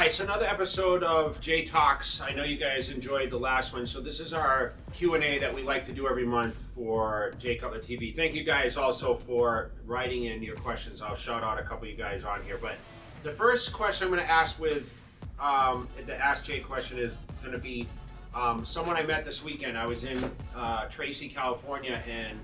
right, so another episode of J Talks. I know you guys enjoyed the last one, so this is our Q&A that we like to do every month for J Cutler TV. Thank you guys also for writing in your questions. I'll shout out a couple of you guys on here, but the first question I'm going to ask with the Ask Jay question is going to be someone I met this weekend. I was in Tracy, California, and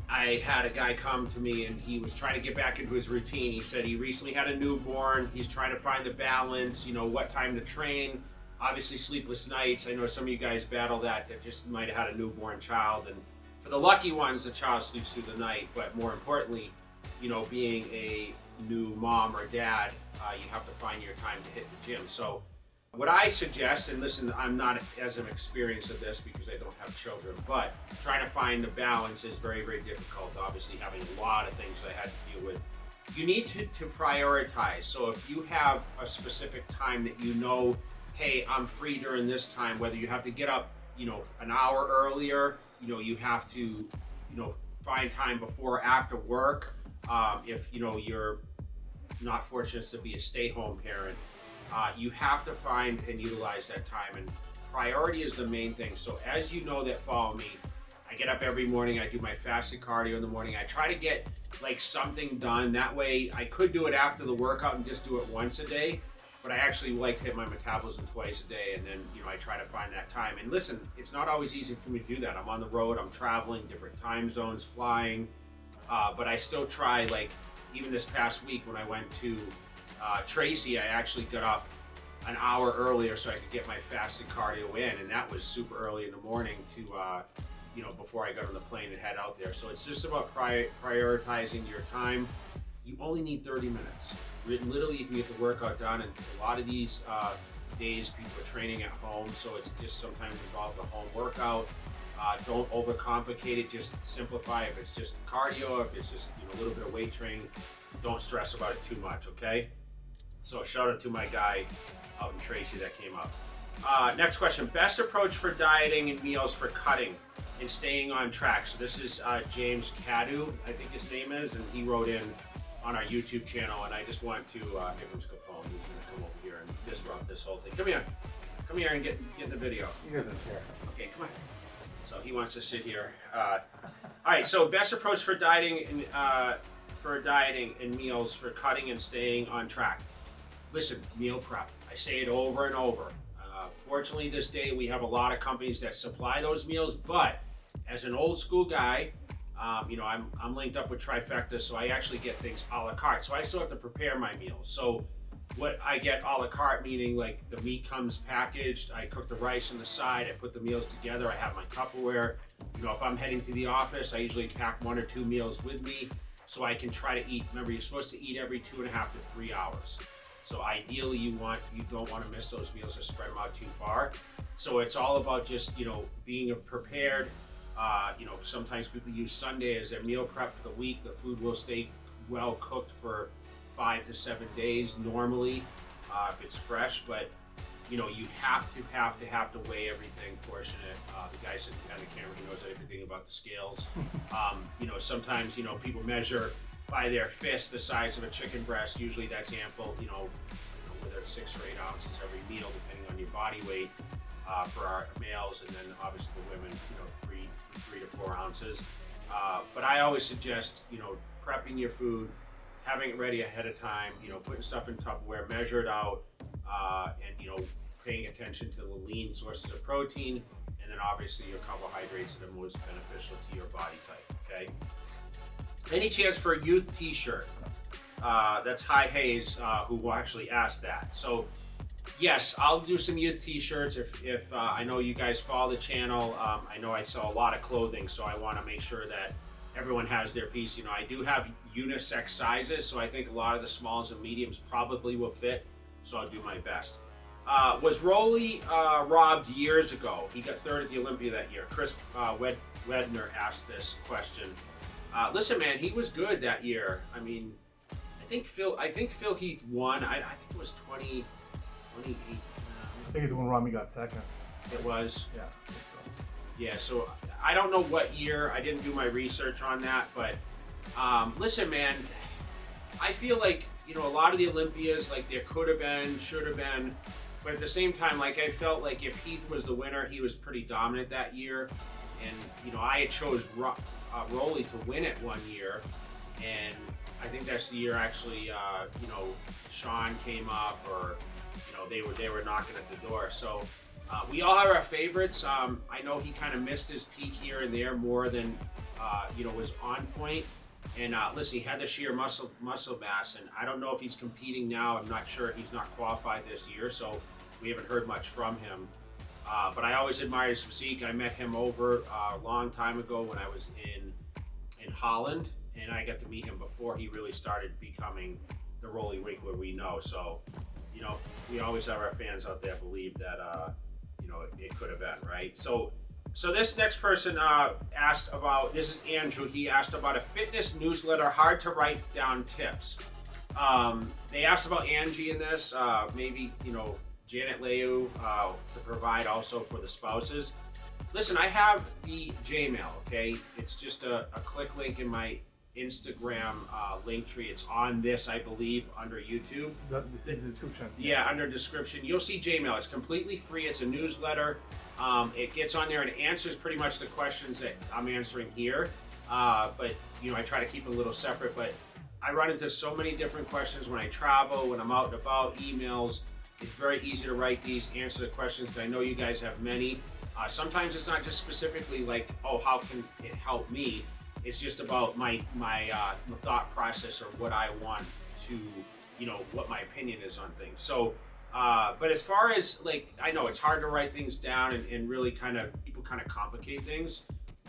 I had a guy come to me and he was trying to get back into his routine. He said he recently had a newborn. He's trying to find the balance, you know, what time to train. Obviously sleepless nights. I know some of you guys battle that just might have had a newborn child. And for the lucky ones, the child sleeps through the night. But more importantly, you know, being a new mom or dad, you have to find your time to hit the gym. So what I suggest, and listen, I'm not as an experienced of this because I don't have children, but trying to find the balance is very, very difficult. Obviously, having a lot of things I had to deal with. You need to prioritize. So if you have a specific time that you know, hey, I'm free during this time, whether you have to get up, you know, an hour earlier, you know, you have to, you know, find time before or after work. If, you know, you're not fortunate to be a stay-home parent, you have to find and utilize that time, and priority is the main thing. So as you know that follow me, I get up every morning, I do my fasted cardio in the morning. I try to get like something done. That way I could do it after the workout and just do it once a day, but I actually like to hit my metabolism twice a day, and then, you know, I try to find that time. And listen, it's not always easy for me to do that. I'm on the road, I'm traveling, different time zones, flying, but I still try. Like even this past week when I went to Tracy, I actually got up an hour earlier so I could get my fasted cardio in, and that was super early in the morning to, you know, before I got on the plane and head out there. So it's just about prioritizing your time. You only need 30 minutes. Literally, you can get the workout done, and a lot of these days people are training at home, so it's just sometimes involved a home workout. Don't overcomplicate it, just simplify. If it's just cardio, if it's just, you know, a little bit of weight training, don't stress about it too much, okay? So shout out to my guy out in Tracy that came up. Next question, best approach for dieting and meals for cutting and staying on track. So this is James Cadu, I think his name is, and he wrote in on our YouTube channel, and I just want to, everyone's gonna phone, he's gonna come over here and disrupt this whole thing. Come here and get in the video. He doesn't care. Okay, come on. So he wants to sit here. All right, so best approach for dieting and meals for cutting and staying on track. Listen, meal prep. I say it over and over. Fortunately, this day we have a lot of companies that supply those meals, but as an old school guy, you know, I'm linked up with Trifecta, so I actually get things a la carte. So I still have to prepare my meals. So what I get a la carte, meaning like the meat comes packaged, I cook the rice on the side, I put the meals together, I have my Tupperware. You know, if I'm heading to the office, I usually pack 1 or 2 meals with me so I can try to eat. Remember, you're supposed to eat every 2.5 to 3 hours. So ideally you don't want to miss those meals or spread them out too far. So it's all about just, you know, being prepared. You know, sometimes people use Sunday as their meal prep for the week. The food will stay well cooked for 5 to 7 days normally, if it's fresh, but you know, you have to weigh everything, portion it. The guy sitting behind the camera, he knows everything about the scales. You know, sometimes, you know, people measure by their fist the size of a chicken breast. Usually that's ample, you know, whether it's 6 or 8 ounces every meal, depending on your body weight, for our males, and then obviously the women, you know, 3 to 4 ounces. But I always suggest, you know, prepping your food, having it ready ahead of time, you know, putting stuff in Tupperware, measure it out, and, you know, paying attention to the lean sources of protein, and then obviously your carbohydrates that are most beneficial to your body type, okay? Any chance for a youth t-shirt? That's High Hayes, who actually asked that. So yes, I'll do some youth t-shirts if I know you guys follow the channel. I know I sell a lot of clothing, so I want to make sure that everyone has their piece. You know, I do have unisex sizes, so I think a lot of the smalls and mediums probably will fit, so I'll do my best. Was Rolly robbed years ago? He got 3rd at the Olympia that year. Chris Wedner asked this question. Listen, man, he was good that year. I mean, I think Phil Heath won. I think it was 2018. I think it's when Rami got 2nd. It was? Yeah, I think so. Yeah, so I don't know what year. I didn't do my research on that, but listen, man, I feel like you know, a lot of the Olympias, like there could have been, should have been, but at the same time, like I felt like if Heath was the winner, he was pretty dominant that year, and you know, I had chose Rolly to win it one year, and I think that's the year actually, you know, Sean came up, or you know, they were knocking at the door. So we all have our favorites. I know he kind of missed his peak here and there more than you know, was on point. And listen, he had the sheer muscle mass, and I don't know if he's competing now. I'm not sure. He's not qualified this year, so we haven't heard much from him. But I always admired his physique. I met him over a long time ago when I was in Holland, and I got to meet him before he really started becoming the Rolly Winkler we know. So, you know, we always have our fans out there believe that, you know, it could have been, right? So this next person asked about, this is Andrew, he asked about a fitness newsletter, hard to write down tips. They asked about Angie in this, maybe, you know, Janet Leu to provide also for the spouses. Listen, I have the Gmail, okay? It's just a click link in my Instagram link tree. It's on this, I believe, under YouTube. The description. Yeah, under description. You'll see Gmail. It's completely free. It's a newsletter. It gets on there and answers pretty much the questions that I'm answering here. But, you know, I try to keep it a little separate. But I run into so many different questions when I travel, when I'm out and about, emails. It's very easy to write these, answer the questions, because I know you guys have many. Sometimes it's not just specifically like, oh, how can it help me? It's just about my thought process, or what I want to, you know, what my opinion is on things. So, but as far as like, I know it's hard to write things down and really people kind of complicate things,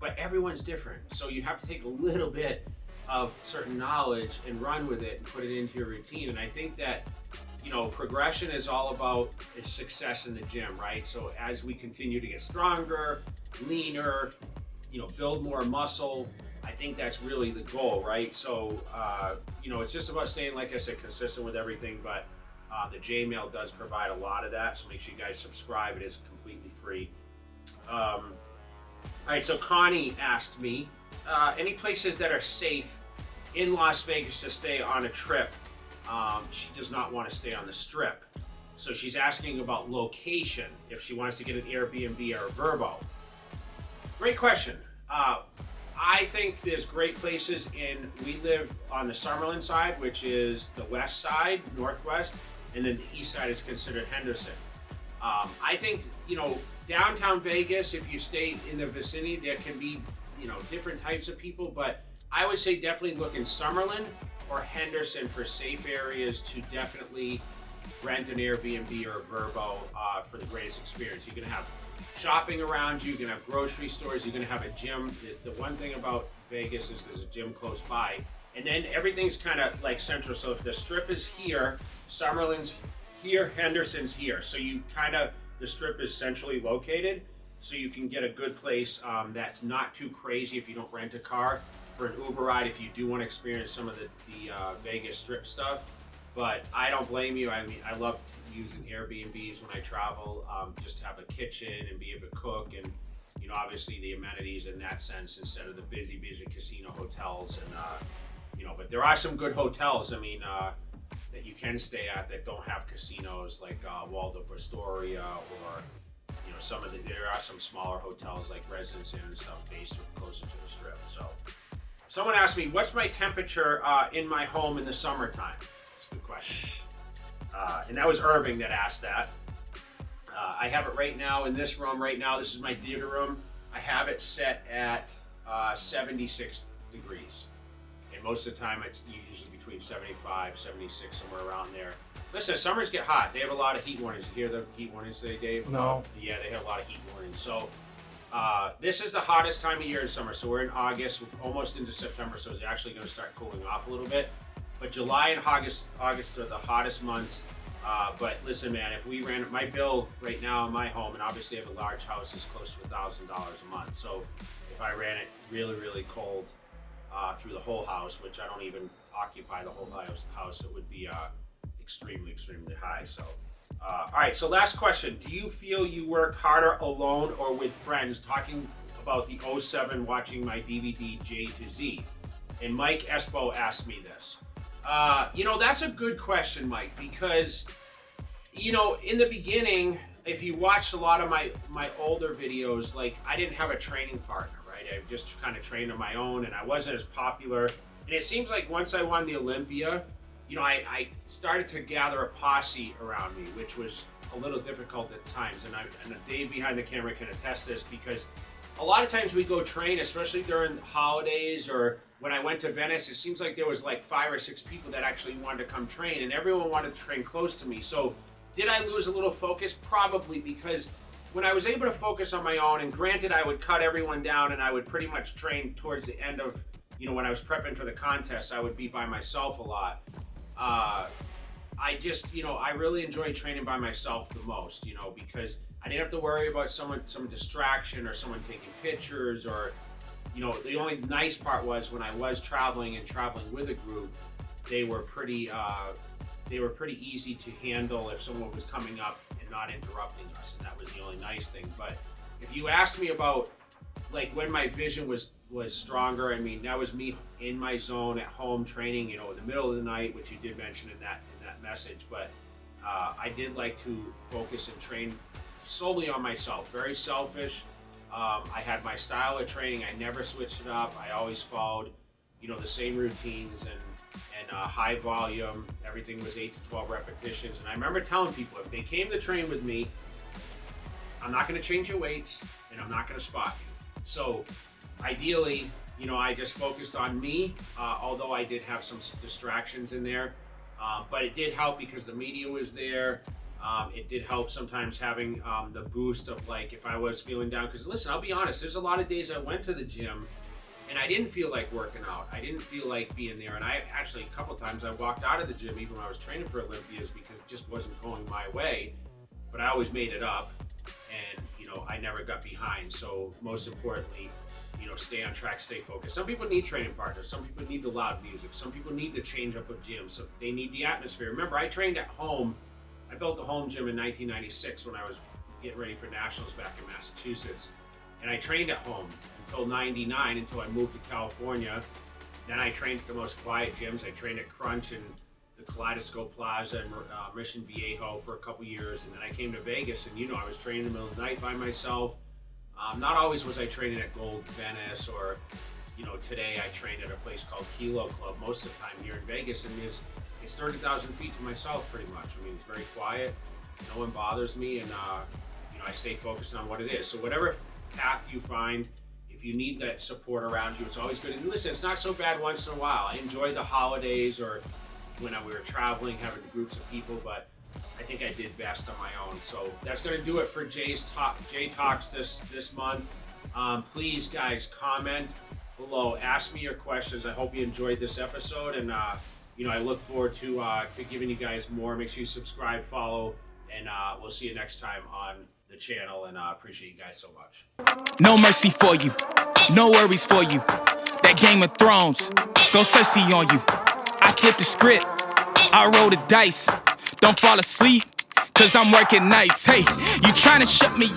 but everyone's different. So you have to take a little bit of certain knowledge and run with it and put it into your routine. And I think that, you know, progression is all about success in the gym, right? So as we continue to get stronger, leaner, you know, build more muscle, I think that's really the goal, right? So, you know, it's just about staying, like I said, consistent with everything, but the Gmail does provide a lot of that, so make sure you guys subscribe. It is completely free. All right, so Connie asked me, any places that are safe in Las Vegas to stay on a trip? She does not want to stay on the Strip. So she's asking about location, if she wants to get an Airbnb or a Vrbo. Great question. I think there's great places we live on the Summerlin side, which is the west side, northwest, and then the east side is considered Henderson. I think, you know, downtown Vegas, if you stay in the vicinity, there can be, you know, different types of people, but I would say definitely look in Summerlin or Henderson for safe areas to definitely rent an Airbnb or a Vrbo for the greatest experience. You're gonna have shopping around you, you're gonna have grocery stores, you're gonna have a gym. The one thing about Vegas is there's a gym close by, and then everything's kind of like central. So if the Strip is here, Summerlin's here, Henderson's here. So you the Strip is centrally located, so you can get a good place that's not too crazy if you don't rent a car, for an Uber ride if you do want to experience some of the Vegas Strip stuff. But I don't blame you. I mean, I love using Airbnbs when I travel, just to have a kitchen and be able to cook, and you know, obviously the amenities in that sense instead of the busy casino hotels. And you know, but there are some good hotels, I mean, that you can stay at that don't have casinos, like Waldorf Astoria, or you know, there are some smaller hotels like Residence Inn and stuff based closer to the Strip. So someone asked me, what's my temperature in my home in the summertime? That's a good question. And that was Irving that asked that. I have it right now in this room right now. This is my theater room. I have it set at 76 degrees. And most of the time it's usually between 75, 76, somewhere around there. Listen, summers get hot. They have a lot of heat warnings. You hear the heat warnings today, Dave? No. Yeah, they have a lot of heat warnings. So this is the hottest time of year in summer. So we're in August, we're almost into September, so it's actually going to start cooling off a little bit. But July and August are the hottest months. But listen, man, if we ran my bill right now in my home, and obviously I have a large house, is close to $1,000 a month. So if I ran it really, really cold through the whole house, which I don't even occupy the whole house, it would be extremely, extremely high. So, all right. So last question: do you feel you worked harder alone or with friends? Talking about the '07, watching my DVD J to Z. And Mike Espo asked me this. That's a good question, Mike, because, in the beginning, if you watched a lot of my older videos, like, I didn't have a training partner, right? I just kind of trained on my own, and I wasn't as popular. And it seems like once I won the Olympia, I started to gather a posse around me, which was a little difficult at times. And Dave behind the camera can attest this, because a lot of times we go train, especially during holidays or when I went to Venice, it seems like there was like 5 or 6 people that actually wanted to come train, and everyone wanted to train close to me. So did I lose a little focus? Probably, because when I was able to focus on my own, and granted I would cut everyone down and I would pretty much train towards the end of, when I was prepping for the contest, I would be by myself a lot. I just, I really enjoyed training by myself the most, because I didn't have to worry about some distraction or someone taking pictures, or, the only nice part was when I was traveling with a group, they were pretty easy to handle if someone was coming up and not interrupting us, and that was the only nice thing. But if you asked me about, like, when my vision was stronger, I mean, that was me in my zone at home training, in the middle of the night, which you did mention in that message. But I did like to focus and train solely on myself, very selfish. I had my style of training. I never switched it up. I always followed, the same routines and high volume. Everything was 8 to 12 repetitions. And I remember telling people, if they came to train with me, I'm not going to change your weights, and I'm not going to spot you. So ideally, I just focused on me, although I did have some distractions in there. But it did help because the media was there. It did help sometimes having the boost of, like, if I was feeling down. Because listen, I'll be honest, there's a lot of days I went to the gym and I didn't feel like working out. I didn't feel like being there. And I actually, a couple times, I walked out of the gym even when I was training for Olympias because it just wasn't going my way. But I always made it up, and, I never got behind. So most importantly, stay on track, stay focused. Some people need training partners. Some people need the loud music. Some people need the change up of gyms. So they need the atmosphere. Remember, I trained at home. I built a home gym in 1996 when I was getting ready for nationals back in Massachusetts. And I trained at home until 99, until I moved to California. Then I trained at the most quiet gyms. I trained at Crunch and the Kaleidoscope Plaza and Mission Viejo for a couple years. And then I came to Vegas, and I was training in the middle of the night by myself. Not always was I training at Gold Venice, or, today I trained at a place called Kilo Club most of the time here in Vegas, and it's 30,000 feet to myself pretty much. I mean, it's very quiet, no one bothers me, and I stay focused on what it is. So whatever path you find, if you need that support around you, it's always good. And listen, it's not so bad once in a while. I enjoy the holidays or when we were traveling, having groups of people, but I think I did best on my own. So that's going to do it for J Talks this month. Please, guys, comment below. Ask me your questions. I hope you enjoyed this episode, and I look forward to giving you guys more. Make sure you subscribe, follow, and we'll see you next time on the channel. And I appreciate you guys so much. No mercy for you, no worries for you. That Game of Thrones, go Cersei on you. I flipped the script, I roll the dice. Don't fall asleep, cause I'm working nights. Hey, you tryna shut me